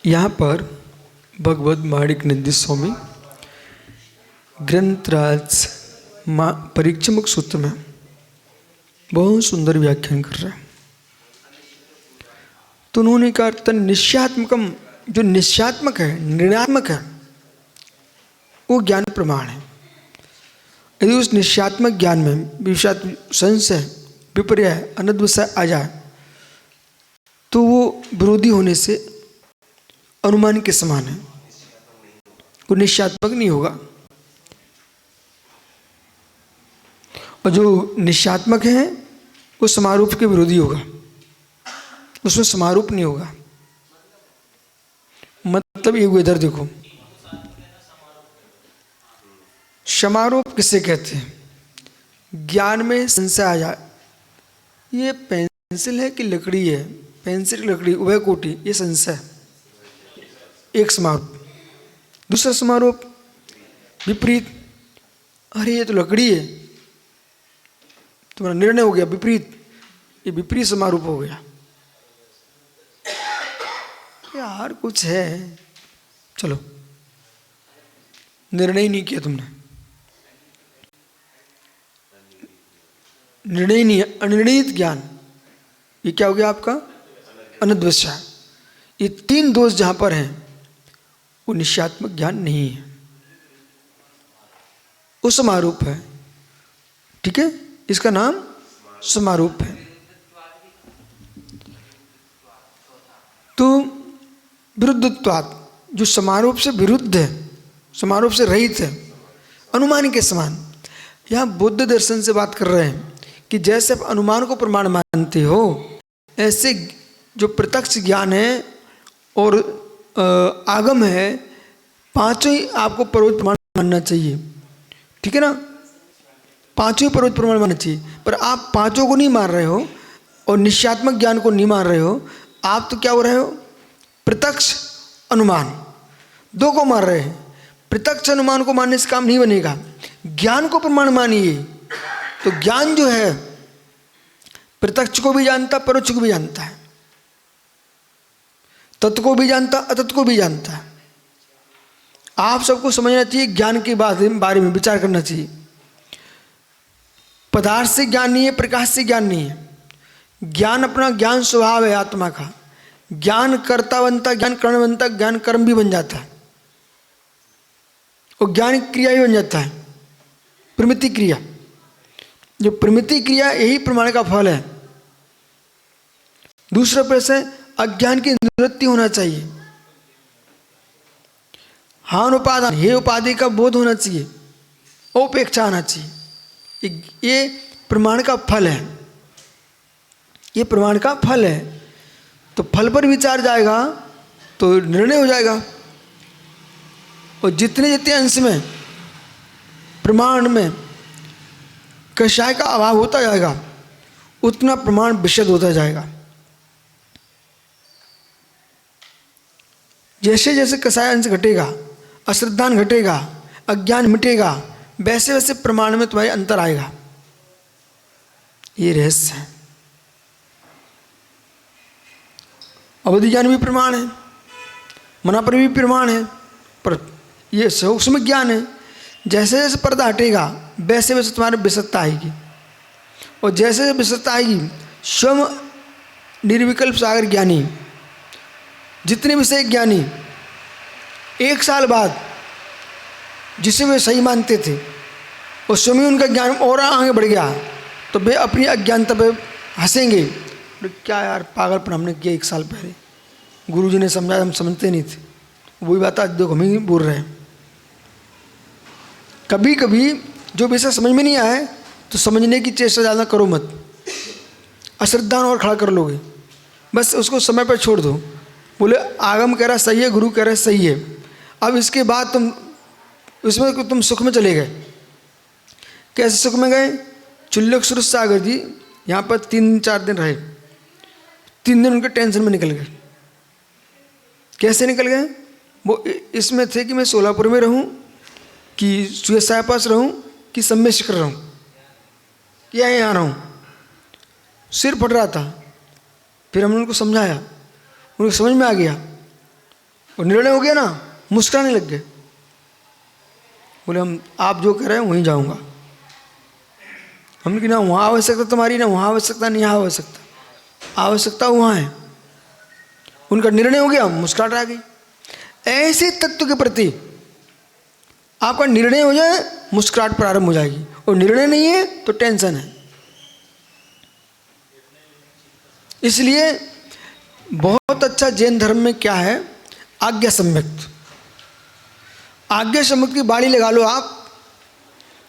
यहाँ पर भगवद माणिकनंदी स्वामी ग्रंथराज परीक्षमुख सूत्र में बहुत सुंदर व्याख्यान कर रहे हैं। तो उन्होंने कहा तन निश्चयात्मकम, जो निश्चयात्मक है, निर्णयात्मक है, वो ज्ञान प्रमाण है। यदि उस निश्चयात्मक ज्ञान में संशय, विपर्य, अनद्वसय आ जाए तो वो विरोधी होने से अनुमान के समान है, वो निश्चयात्मक नहीं होगा। और जो निश्चयात्मक है वो समारूप के विरोधी होगा, उसमें समारूप नहीं होगा। मतलब ये इधर देखो, समारोप किसे कहते हैं? ज्ञान में संशय आ जाए, ये पेंसिल है कि लकड़ी है, पेंसिल की लकड़ी उभय कोटि, ये संशय, एक समारोप। दूसरा समारोप विपरीत, अरे ये तो लकड़ी है, तुम्हारा निर्णय हो गया विपरीत, ये विपरीत समारूप हो गया। यार कुछ है, चलो निर्णय ही नहीं किया तुमने, निर्णय नहीं है, अनिर्णयित ज्ञान, ये क्या हो गया आपका? अनद्वसय। ये तीन दोष जहां पर हैं वो निश्चयात्मक ज्ञान नहीं है, वो समारूप है। ठीक है, इसका नाम समारूप है। तो विरुद्धत्वात्, जो समारूप से विरुद्ध है, समारूप से रहित है, अनुमान के समान। यहां बुद्ध दर्शन से बात कर रहे हैं कि जैसे आप अनुमान को प्रमाण मानते हो, ऐसे जो प्रत्यक्ष ज्ञान है और आगम है, पांचों ही आपको परोक्ष प्रमाण मानना चाहिए। ठीक है ना, पांचों ही परोक्ष प्रमाण मानना चाहिए। पर आप पांचों को नहीं मान रहे हो और निश्चयात्मक ज्ञान को नहीं मान रहे हो, आप तो क्या हो रहे हो? प्रत्यक्ष अनुमान, दो को मान रहे हैं। प्रत्यक्ष अनुमान को मानने से काम नहीं बनेगा, ज्ञान को प्रमाण मानिए। तो ज्ञान जो है प्रत्यक्ष को भी जानता, परोक्ष को भी जानता है, तत्व को भी जानता, अतत्व को भी जानता है। आप सबको समझना चाहिए, ज्ञान के बारे में विचार करना चाहिए। पदार्थ से ज्ञान नहीं है, प्रकाश से ज्ञान नहीं है। ज्ञान अपना ज्ञान स्वभाव है आत्मा का। ज्ञान कर्ता बनता, ज्ञान कर्ण बनता, ज्ञान कर्म भी बन जाता है, और ज्ञान क्रिया भी बन जाता है, प्रमिति क्रिया। जो प्रमिति क्रिया, यही प्रमाण का फल है। दूसरा प्रश्न है, अज्ञान की निवृत्ति होना चाहिए। हान उपादान, हे उपाधि का बोध होना चाहिए, उपेक्षा आना चाहिए। ये प्रमाण का फल है, ये प्रमाण का फल है। तो फल पर विचार जाएगा तो निर्णय हो जाएगा। और जितने जितने अंश में प्रमाण में कषाय का अभाव होता जाएगा, उतना प्रमाण विशद होता जाएगा। जैसे जैसे कषाय अंश घटेगा, अश्रद्धान घटेगा, अज्ञान मिटेगा, वैसे वैसे प्रमाण में तुम्हारे अंतर आएगा। ये रहस्य है। अवधि ज्ञान भी प्रमाण है, मना पर भी प्रमाण है, पर ये सूक्ष्म ज्ञान है। जैसे जैसे पर्दा हटेगा, वैसे वैसे तुम्हारे विशदता आएगी। और जैसे जैसे विशदता आएगी, स्वयं निर्विकल्प सागर ज्ञानी, जितने विषय ज्ञानी, एक साल बाद जिसे वे सही मानते थे और स्वयं उनका ज्ञान और आगे बढ़ गया, तो वे अपनी अज्ञानता पे हंसेंगे, क्या यार पागलपन हमने किया 1 साल पहले, गुरुजी ने समझाया, हम समझते नहीं थे। वही बात आज देखो हम ही बोल रहे हैं। कभी कभी जो विषय समझ में नहीं आए तो समझने की चेष्टा ज़्यादा करो मत, अश्रद्धान और खड़ा कर लोगे, बस उसको समय पर छोड़ दो। बोले आगम कह रहा सही है, गुरु कह रहा सही है, अब इसके बाद तुम उसमें तुम सुख में चले गए। कैसे सुख में गए? चुल्लक सुर सागर जी यहाँ पर 3-4 दिन रहे, 3 दिन उनके टेंशन में निकल गए। कैसे निकल गए? वो इसमें थे कि मैं सोलापुर में रहूं, कि सुयसाय पास रहूं, कि सम्य शिखर रहूं, या यहाँ रहूं। सिर फट रहा था। फिर हमने उनको समझाया, उनको समझ में आ गया और निर्णय हो गया ना, मुस्कुराने लग गए। बोले हम आप जो कह रहे हैं वहीं जाऊंगा। हमने कि ना वहाँ आवश्यकता तुम्हारी, ना वहाँ आवश्यकता, नहीं यहाँ आवश्यकता, आवश्यकता वहाँ है। उनका निर्णय हो गया, मुस्कुराहट आ गई। ऐसे तत्व के प्रति आपका निर्णय हो जाए, मुस्कुराहट प्रारंभ हो जाएगी, और निर्णय नहीं है तो टेंशन है। इसलिए बहुत अच्छा जैन धर्म में क्या है, आज्ञा सम्यक्त। आज्ञा सम्यक्त की बाड़ी लगा लो आप,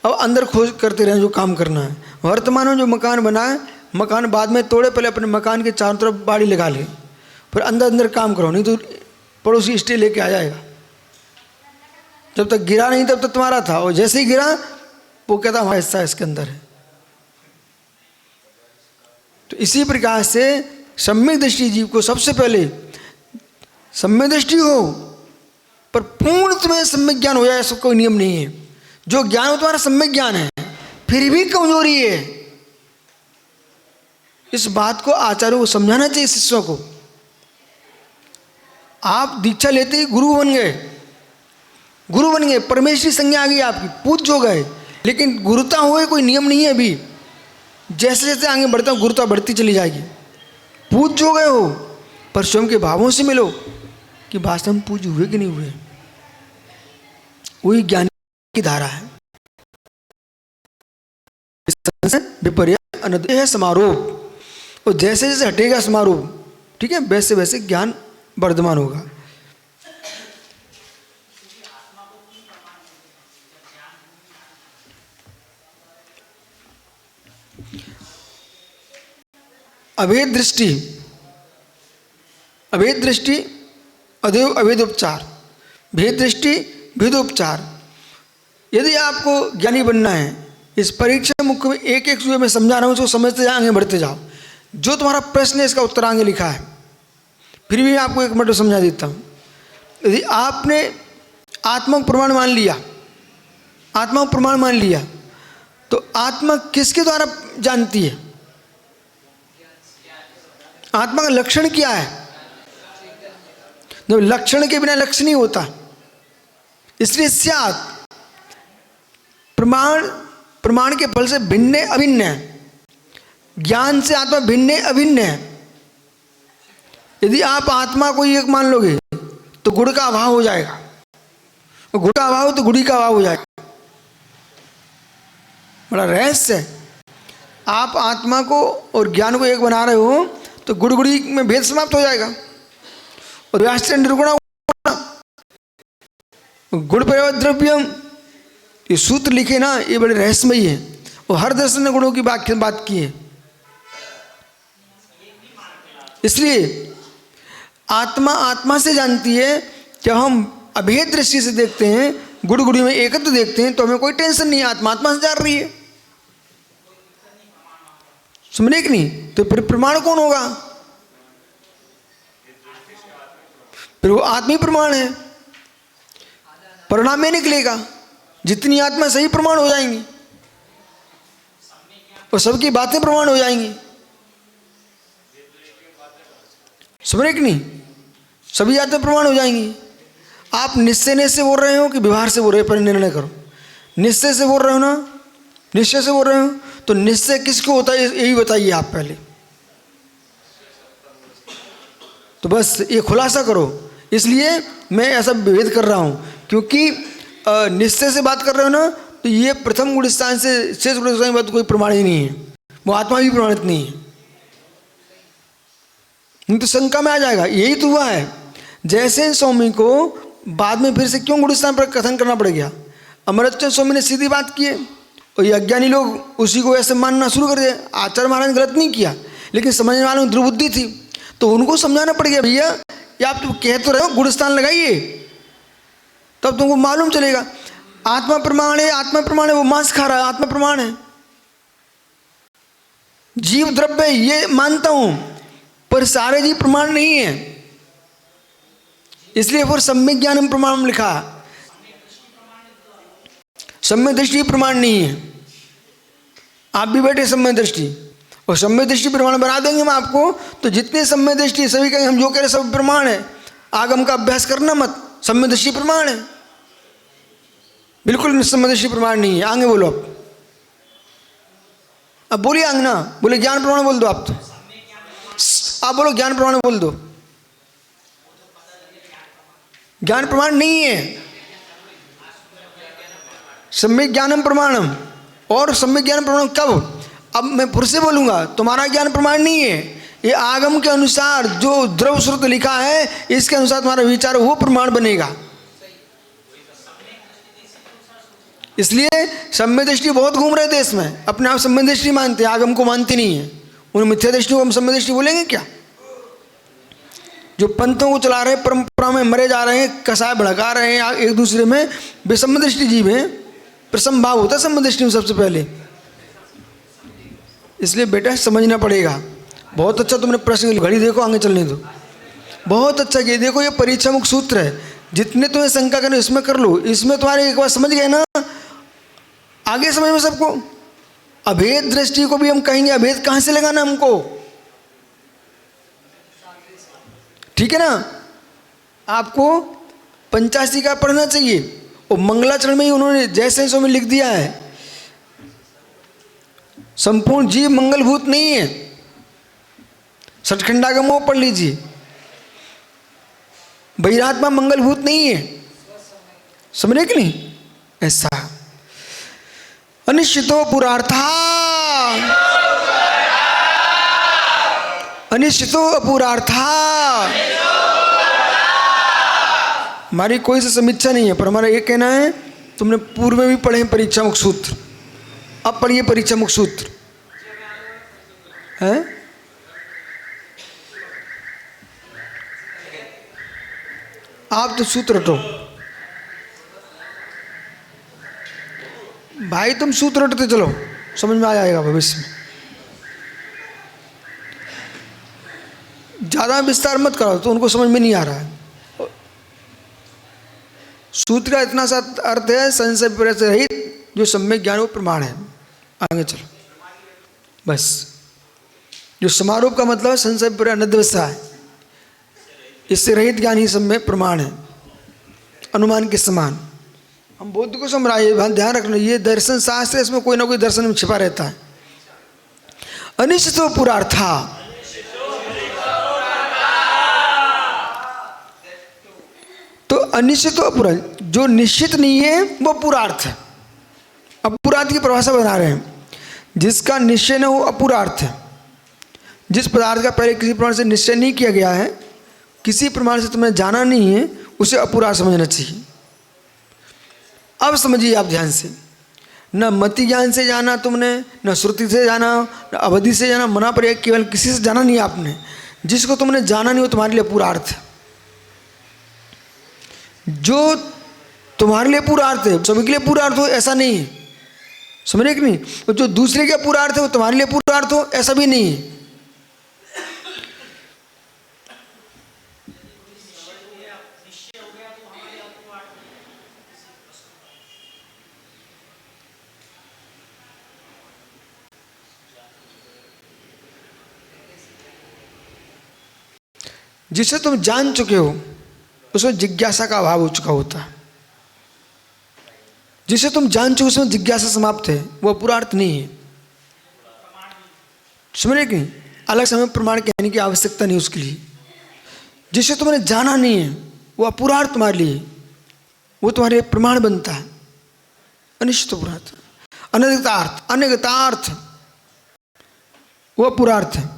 अब अंदर खोज करते रहें जो काम करना है। वर्तमान में जो मकान बना है, मकान बाद में तोड़े, पहले अपने मकान के चारों तरफ बाड़ी लगा ले, फिर अंदर अंदर काम करो, नहीं तो पड़ोसी स्टे लेके आ जाएगा। जब तक गिरा नहीं तब तक तुम्हारा था, और जैसे ही गिरा वो कहता हमारा हिस्सा इसके अंदर है। तो इसी प्रकार से सम्यक दृष्टि जीव को सबसे पहले सम्यक दृष्टि हो, पर पूर्ण तुम्हें सम्यक ज्ञान हो जाए, ऐसा कोई नियम नहीं है। जो ज्ञान हो तुम्हारा सम्यक ज्ञान है, फिर भी कमजोरी है, इस बात को आचार्यों को समझाना चाहिए शिष्यों को। आप दीक्षा लेते ही गुरु बन गए, गुरु बन गए, परमेश्वरी संज्ञा आ गई आपकी, पूज्य हो गए, लेकिन गुरुता हुए कोई नियम नहीं है अभी। जैसे जैसे आगे बढ़ता हो गुरुता बढ़ती चली जाएगी। पूज्य हो गए हो, पर स्वयं के भावों से मिलो कि वास्तव में पूज्य हुए कि नहीं हुए। वही ज्ञान की धारा है। विपर्य अनद्य है समारोह, और जैसे जैसे हटेगा समारोह, ठीक है, वैसे वैसे ज्ञान वर्धमान होगा। अभेद दृष्टि, अभेद दृष्टि, अभेद उपचार, भेद दृष्टि, भेदोपचार। यदि आपको ज्ञानी बनना है, इस परीक्षा मुख्य में एक एक जो मैं समझा रहा हूँ उसको समझते जाओ, आगे बढ़ते जाओ। जो तुम्हारा प्रश्न है इसका उत्तर आगे लिखा है, फिर भी आपको एक मिनट समझा देता हूँ। यदि आपने आत्मा को प्रमाण मान लिया, आत्मा को प्रमाण मान लिया, तो आत्मा किसके द्वारा जानती है? आत्मा का लक्षण क्या है? जब लक्षण के बिना लक्ष्य नहीं होता, इसलिए स्यात् प्रमाण, प्रमाण के फल से भिन्न अभिन्न है, ज्ञान से आत्मा भिन्न अभिन्न है। यदि आप आत्मा को एक मान लोगे तो गुण का अभाव हो जाएगा, और गुण का अभाव तो गुड़ी का अभाव हो जाएगा। बड़ा रहस्य है। आप आत्मा को और ज्ञान को एक बना रहे हो तो गुड़ गुड़ी में भेद समाप्त हो जाएगा, और व्याश्चर्य निर्गुणा गुण परिवर्त द्रव्यम, ये सूत्र लिखे ना, ये बड़े रहस्यमयी है, और हर दर्शन ने गुणों की बात की है। इसलिए आत्मा आत्मा से जानती है। जब हम अभेद दृष्टि से देखते हैं, गुड़ गुड़ी में एकत्व देखते हैं, तो हमें कोई टेंशन नहीं है, आत्मा आत्मा से जान रही है। समझे कि नहीं? तो फिर प्रमाण कौन होगा? फिर वो आत्मी प्रमाण है, परिणाम में निकलेगा। जितनी आत्मा सही प्रमाण हो जाएंगी, और सबकी बातें प्रमाण हो जाएंगी। समझे कि नहीं? सभी बातें प्रमाण हो जाएंगी। आप निश्चय से बोल रहे हो कि व्यवहार से बोल रहे हो, पर निर्णय करो। निश्चय से बोल रहे हो ना, निश्चय से बोल रहे हो, तो निश्चय किसको होता है यही बताइए आप पहले। तो बस ये खुलासा करो। इसलिए मैं ऐसा भेद कर रहा हूँ, क्योंकि निश्चय से बात कर रहे हो ना, तो ये प्रथम गुण स्थान से शेष गुण स्थान की बात कोई प्रमाण ही नहीं है, वो आत्मा भी प्रमाणित नहीं है, नहीं तो शंका में आ जाएगा। यही तो हुआ है। जैसे स्वामी को बाद में फिर से क्यों गुण स्थान पर कथन करना पड़ गया? अमरचंद स्वामी ने सीधी बात की है, और ये अज्ञानी लोग उसी को ऐसे मानना शुरू कर दिया। आचार्य महाराज ने गलत नहीं किया, लेकिन समझने वालों में दुर्बुद्धि थी, तो उनको समझाना पड़ गया, भैया ये आप तो कह तो रहे हो गुण स्थान लगाइए, तब तुमको मालूम चलेगा। आत्मा प्रमाण है, आत्मा प्रमाण है, वो मांस खा रहा है, आत्मा प्रमाण है। जीव द्रव्य ये मानता हूं, पर सारे जीव प्रमाण नहीं है। इसलिए फिर सम्यक ज्ञान में प्रमाण लिखा, सम्यक दृष्टि प्रमाण नहीं है। आप भी बैठे सम्यक दृष्टि, और सम्यक दृष्टि प्रमाण बना देंगे हम आपको, तो जितने सम्यक दृष्टि सभी कहेंगे हम जो कह रहे सब प्रमाण है। आगम का अभ्यास करना मत, सम्यदृष्टि प्रमाण है, बिल्कुल सम्यदृष्टि प्रमाण नहीं है। आगे बोलो अब बोलिए आगे ना, बोले ज्ञान प्रमाण बोल दो आप, तो आप बोलो ज्ञान प्रमाण बोल दो। ज्ञान प्रमाण नहीं है, सम्यक ज्ञानम प्रमाणम। और सम्यक ज्ञान प्रमाण कब? अब मैं फिर से बोलूंगा, तुम्हारा ज्ञान प्रमाण नहीं है, ये आगम के अनुसार जो द्रव श्रुत लिखा है इसके अनुसार तुम्हारा विचार वो प्रमाण बनेगा। इसलिए सम्यक दृष्टि बहुत घूम रहे थे इसमें, अपने आप सम्यक दृष्टि मानते हैं, आगम को मानते नहीं है। उन मिथ्या दृष्टि को हम सम्यक दृष्टि बोलेंगे क्या? जो पंथों को चला रहे हैं, परंपरा में मरे जा रहे हैं, कसाय भड़का रहे हैं एक दूसरे में, वे सम्यक दृष्टि जीव हैं। प्रसम भाव होता है सम्यक दृष्टि में सबसे पहले। इसलिए बेटा समझना पड़ेगा। बहुत अच्छा तुमने प्रश्न, घड़ी देखो, आगे चलने दो। बहुत अच्छा किया। देखो ये परीक्षा मुक्त सूत्र है, जितने तुम्हें शंका करने इसमें कर लो। इसमें तुम्हारे एक बार समझ गए ना, आगे समझ में सबको। अभेद दृष्टि को भी हम कहेंगे, अभेद कहाँ से लगाना हमको, ठीक है ना। आपको पंचाशी का पढ़ना चाहिए, और मंगलाचरण में ही उन्होंने जैसे सो में लिख दिया है, संपूर्ण जीव मंगलभूत नहीं है। सठखंडागम वो पढ़ लीजिए, बहिरात्मा मंगलभूत नहीं है, समझे कि नहीं? ऐसा अनिश्चितो पुरार्था, अनिश्चितो अपुरार्था। हमारी कोई से समीक्षा नहीं है, पर हमारा ये कहना है, तुमने पूर्व में भी पढ़े हैं परीक्षा मुक्त सूत्र, अब पढ़िए परीक्षा मुक्त सूत्र है। आप तो सूत्र रटो भाई, तुम सूत्र रटते चलो, समझ में आ जाएगा भविष्य में। ज़्यादा विस्तार मत करो तो उनको समझ में नहीं आ रहा है। सूत्र का इतना सा अर्थ है, संशय विपर्य से रहित जो सम्यक ज्ञान वो प्रमाण है। आगे चलो बस। जो समारोप का मतलब है संशय विपर्य अनद्वसा है, इससे रहित ज्ञान ही सम्यक प्रमाण है, अनुमान के समान। हम बौद्ध को समझ रहे हैं, ध्यान रखना, ये दर्शन शास्त्र, इसमें कोई ना कोई दर्शन में छिपा रहता है। अनिश्चितो पुरार्था, तो अनिश्चित अपुरा, जो निश्चित नहीं है वो पुरार्थ है। अपुरार्थ की परिभाषा बना रहे हैं, जिसका निश्चय न हो अपुरार्थ है। जिस पदार्थ का पहले किसी प्रमाण से निश्चय नहीं किया गया है, किसी प्रमाण से तुमने जाना नहीं है, उसे अपुरार्थ समझना चाहिए। अब समझिए आप ध्यान से, न मति ज्ञान से जाना तुमने, न श्रुति से जाना, न अवधि से जाना, मना पर केवल किसी से जाना नहीं आपने। जिसको तुमने जाना नहीं वो तुम्हारे लिए पुरार्थ है। जो तुम्हारे लिए पुरार्थ है सभी के लिए पुरार्थ हो ऐसा नहीं है, समझे कि नहीं? तो जो दूसरे के पुरार्थ है वो तुम्हारे लिए पुरार्थ हो ऐसा भी नहीं है। जिसे तुम जान चुके हो उसमें जिज्ञासा का अभाव हो चुका होता है। जिसे तुम जान चुके उसमें जिज्ञासा समाप्त है, वो अपुरार्थ नहीं है, समझे कि नहीं? अलग समय प्रमाण कहने की आवश्यकता नहीं उसके लिए। जिसे तुमने जाना नहीं है वो अपुरार्थ तुम्हारे लिए, वो तुम्हारे प्रमाण बनता है। अनिश्चित अपुरार्थ, अनधिगतार्थ, अनधिगतार्थ वो अपुरार्थ है।